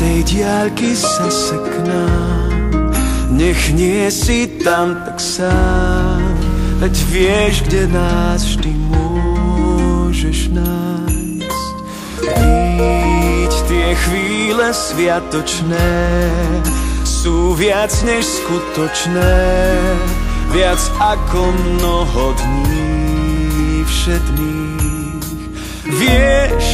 tej diaľky zase k nám. Nech nie si tam tak sám, veď vieš, kde nás vždy môžeš nájsť. Byť tie chvíle sviatočné sú viac než skutočné, viac ako mnoho dní všedných. Vieš,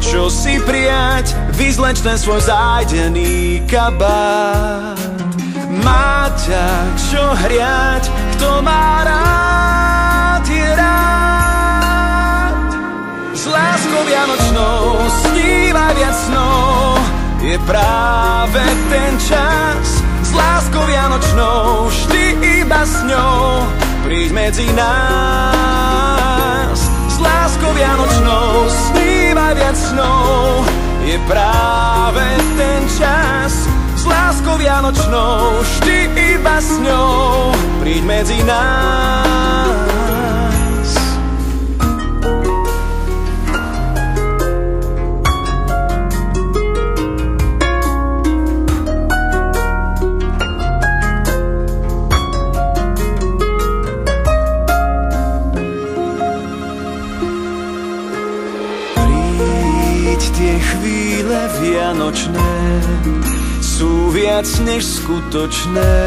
čo si prijať, vyzleč ten svoj zájdený kabát. Má ťa čo hriať, kto má rád, je rád. S láskou vianočnou snívaj viac snov, je práve ten čas. S láskou vianočnou vždy iba s ňou príď medzi nás. S láskou vianočnou snívaj viac snov, je práve ten čas. S láskou vianočnou vždy iba s ňou príď medzi nás. Príď tie chvíle vianočné sú viac než skutočné,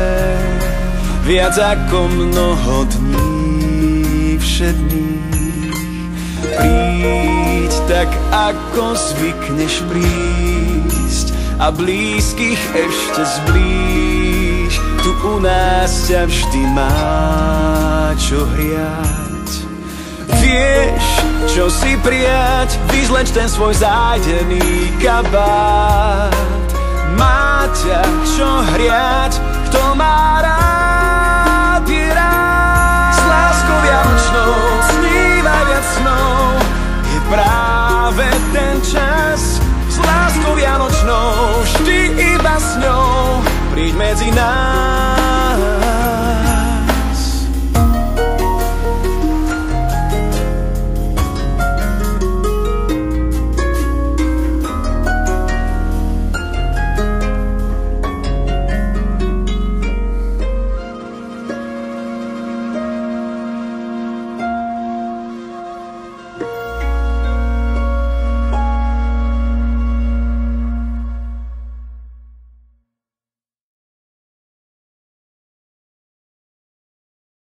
viac ako mnoho dní všedných. Príď tak, ako zvykneš prísť a blízkych ešte zblíž. Tu u nás ťa vždy má čo hriať. Vieš, čo si prijať, vyzleč ten svoj zájdený kabát. Má ťa čo hriať, kto má rád, je rád. S láskou vianočnou snívaj viac snov, je práve ten čas. S láskou vianočnou vždy iba s ňou príď medzi nás.